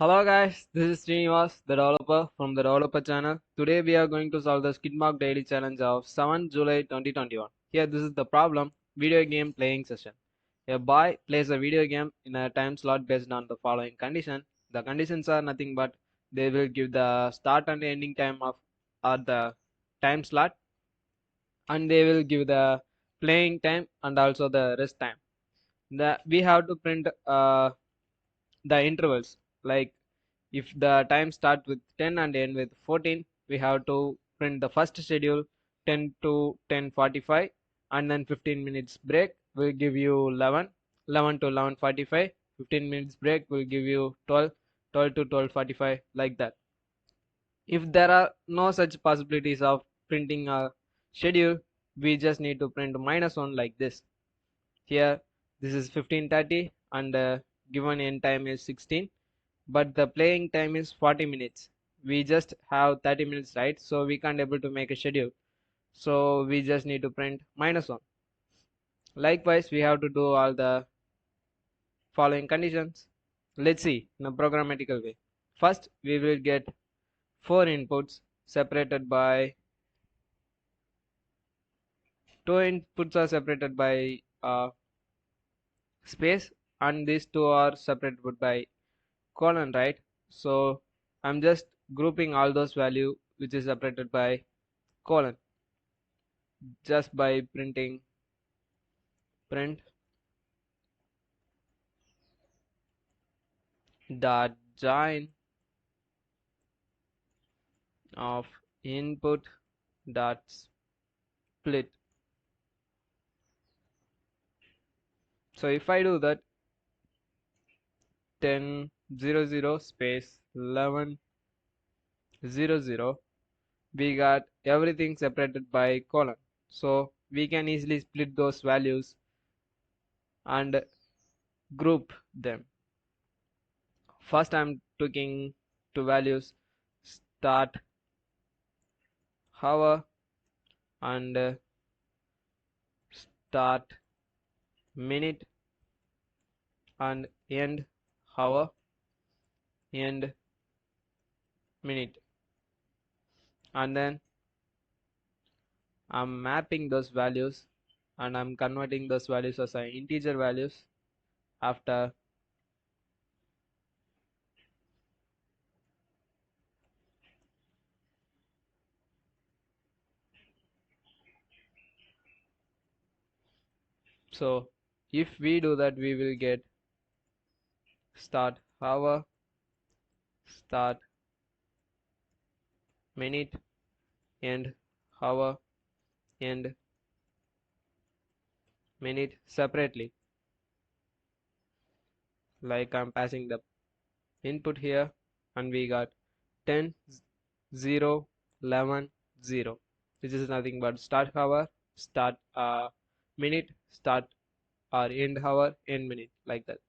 Hello guys, this is Srinivas, the developer from the developer channel. Today we are going to solve the SKIDMARK daily challenge of 7 July 2021. Here this is the problem, video game playing session. A boy plays a video game in a time slot based on the following condition. The conditions are nothing but they will give the start and ending time of the time slot, and they will give the playing time and also the rest time. We have to print the intervals, like if the time start with 10 and end with 14, we have to print the first schedule 10 to 10:45, and then 15 minutes break will give you 11, 11 to 11:45, 15 minutes break will give you 12, 12 to 12:45, like that. If there are no such possibilities of printing a schedule, we just need to print -1 like this. Here this is 15:30 and given end time is 16, but the playing time is 40 minutes. We just have 30 minutes, right? So we can't able to make a schedule, so we just need to print -1. Likewise, we have to do all the following conditions. Let's see in a programmatical way. First we will get 4 inputs separated by 2 inputs are separated by space, and these two are separated by colon, right? So I'm just grouping all those value which is separated by colon just by printing print dot join of input dot split. So if I do that, 10:00 space 11:00, we got everything separated by colon, so we can easily split those values and group them. First I'm taking two values, start hour and start minute and end hour, end minute, and then I'm mapping those values and I'm converting those values as integer values after so if we do that, we will get start hour, start minute, end hour, end minute separately. Like I'm passing the input here, and we got 10, 0, 11, 0, which is nothing but start hour, start minute, start or end hour, end minute, like that.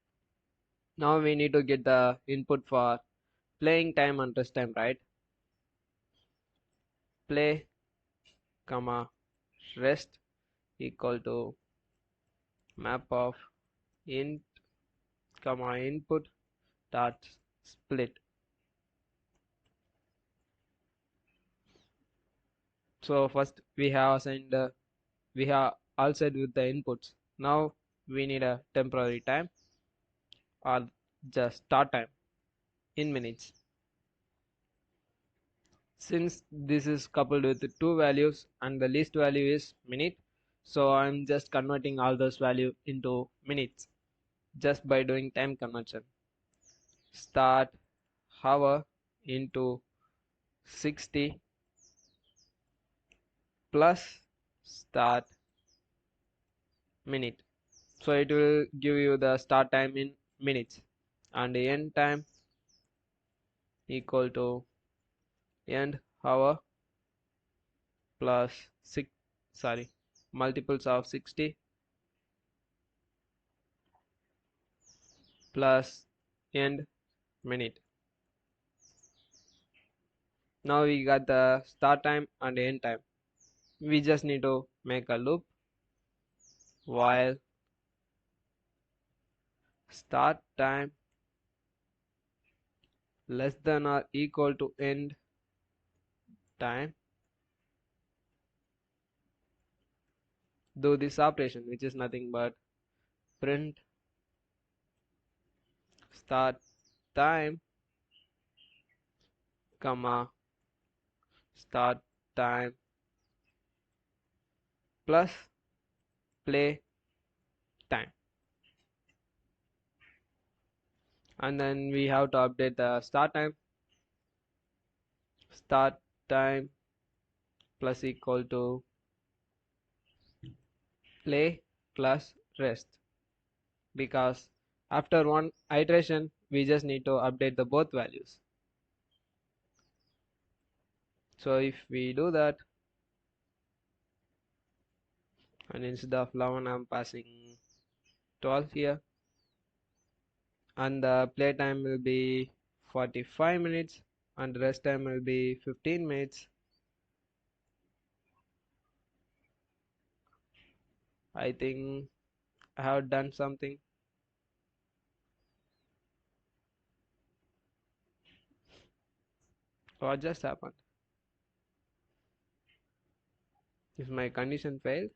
Now we need to get the input for playing time and rest time, right? Play comma rest equal to map of int comma input dot split. So first we have assigned we have all set with the inputs. Now we need a temporary time or just start time in minutes. Since this is coupled with two values and the least value is minute, so I'm just converting all those value into minutes just by doing time conversion. Start hour into 60 plus start minute, so it will give you the start time in minutes, and the end time equal to end hour plus multiples of 60 plus end minute. Now we got the start time and end time. We just need to make a loop while start time less than or equal to end time, do this operation, which is nothing but print start time, comma, start time plus play time. And then we have to update the start time plus equal to play plus rest, because after one iteration we just need to update the both values. So if we do that, and instead of 11 I'm passing 12 here, and the play time will be 45 minutes and the rest time will be 15 minutes. I think I have done something. What just happened? If my condition failed,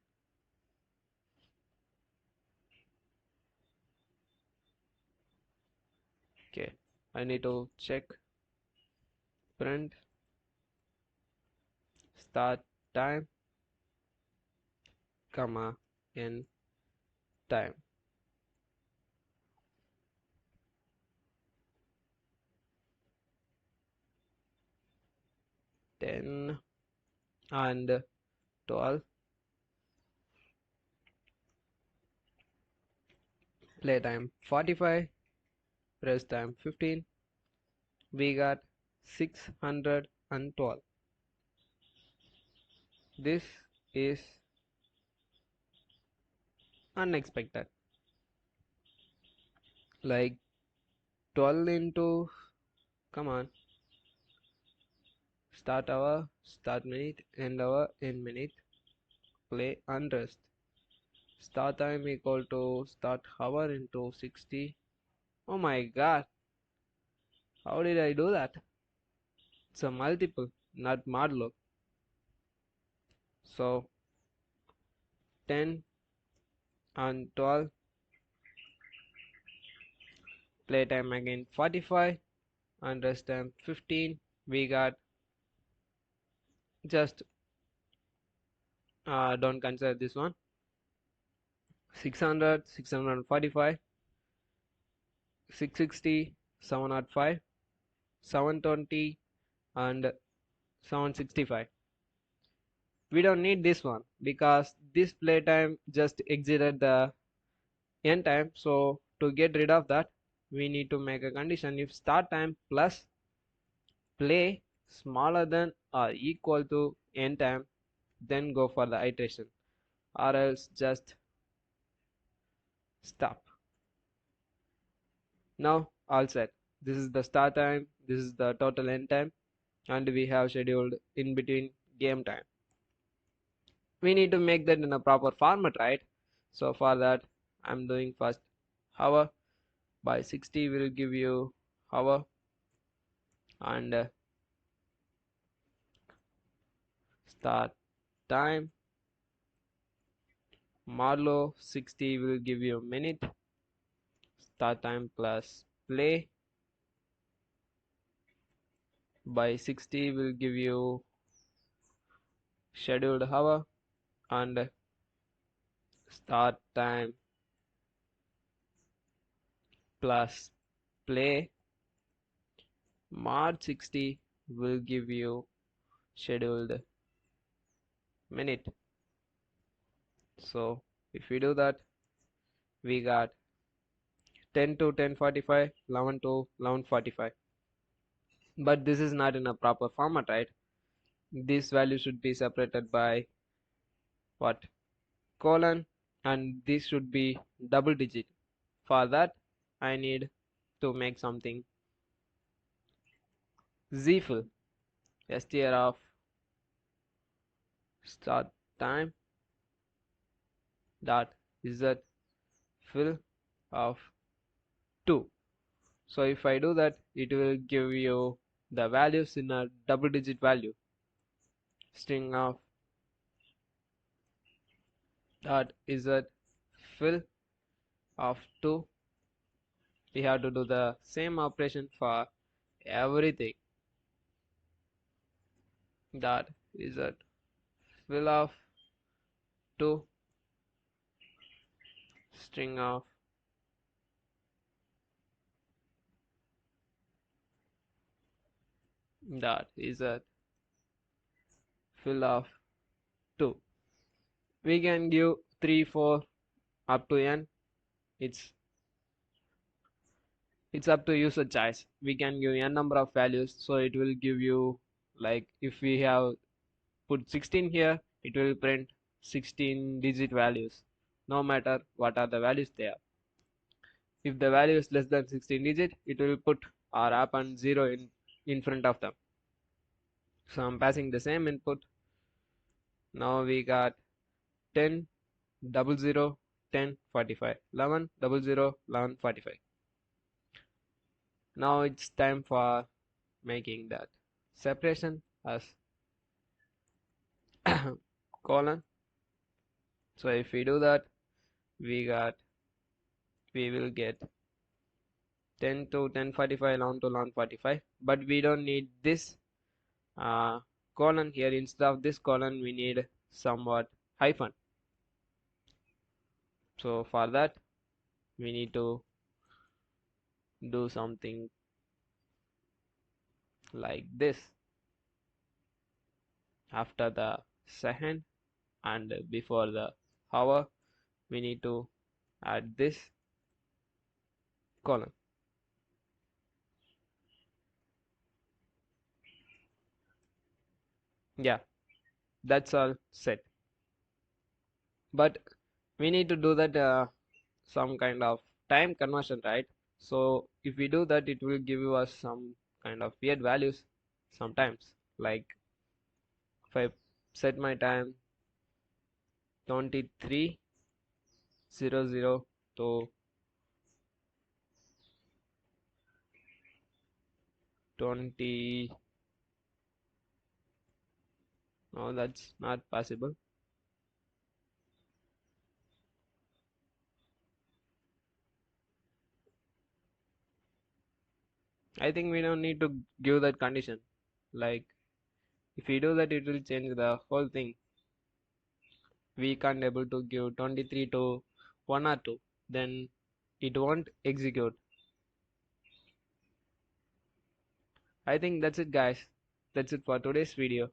okay, I need to check print start time, comma, end time. Ten and 12, play time 45, rest time 15. We got 612. This is unexpected. Like 12 into, come on, start hour, start minute, end hour, end minute, play and rest. Start time equal to start hour into 60. Oh my god, how did I do that? It's a multiple, not modulo. So 10 and 12, play time again 45 and rest time 15. We got just don't consider this one, 600, 645, 660, 705, 720 and 765. We don't need this one because this playtime just exceeded the end time. So to get rid of that, we need to make a condition if start time plus play smaller than or equal to end time, then go for the iteration, or else just stop. Now all set. This is the start time, this is the total end time, and we have scheduled in between game time. We need to make that in a proper format, right? So for that I'm doing first hour by 60 will give you hour, and start time modulo 60 will give you minute, start time plus play by 60 will give you scheduled hour, and start time plus play mod 60 will give you scheduled minute. So if we do that, we got 10 to 10:45, 11 to 11:45. But this is not in a proper format, right? This value should be separated by what, colon, and this should be double digit. For that I need to make something zfill, str of start time dot z fill of 2. So if I do that, it will give you the values in a double digit value. String of dot is a fill of 2. We have to do the same operation for everything. Dot is a fill of 2 string of dot is a fill of 2. We can give 3, 4 up to n. It's up to user choice. We can give n number of values, so it will give you, like if we have put 16 here, it will print 16 digit values no matter what are the values there. If the value is less than 16 digit, it will put or append 0 in front of them. So I'm passing the same input. Now we got 10 00 10 45 11 00 11 45. Now it's time for making that separation as colon. So if we do that, we will get 10 to 1045, 11 to 1145, but we don't need this colon here. Instead of this colon, we need somewhat hyphen. So for that, we need to do something like this. After the second and before the hour, we need to add this colon. Yeah, that's all set. But we need to do that some kind of time conversion, right? So if we do that, it will give us some kind of weird values sometimes. Like if I set my time 23:00 to 20, no, that's not possible. I think we don't need to give that condition. Like if we do that, it will change the whole thing. We can't able to give 23 to 1 or 2, then it won't execute. I think that's it, guys. That's it for today's video.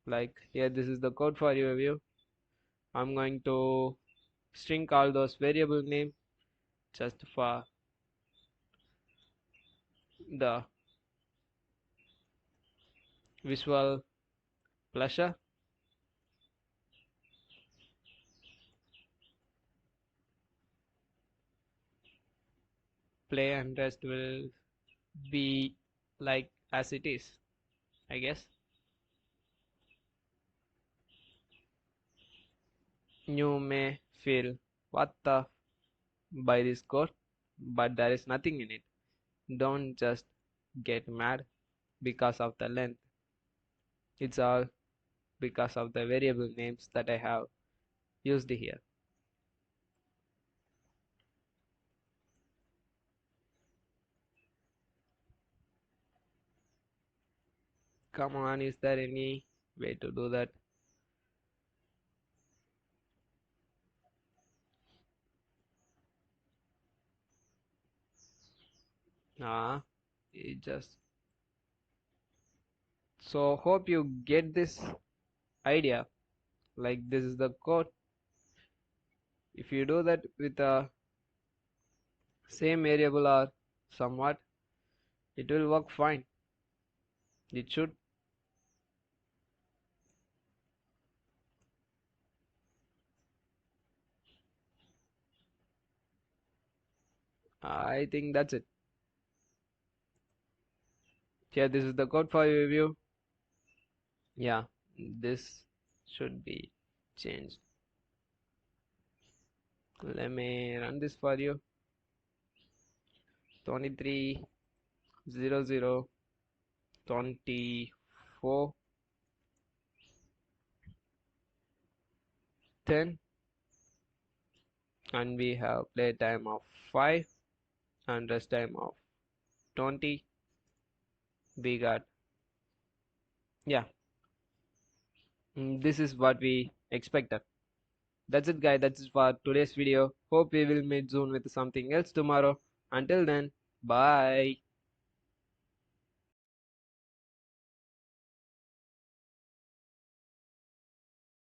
Like here, this is the code for your review. I'm going to string all those variable name just for the visual pleasure. Play and rest will be like as it is, I guess. You may feel what the by this code, but there is nothing in it. Don't just get mad because of the length. It's all because of the variable names that I have used here. Come on, is there any way to do that? It just, so hope you get this idea. Like this is the code. If you do that with a same variable or somewhat, it will work fine. It should. I think that's it. Yeah, this is the code for your review. Yeah, this should be changed. Let me run this for you. 23 00 24 10, and we have play time of 5 and rest time of 20. We got, yeah, this is what we expected. That's it, guys. That's it for today's video. Hope we will meet soon with something else tomorrow. Until then, bye.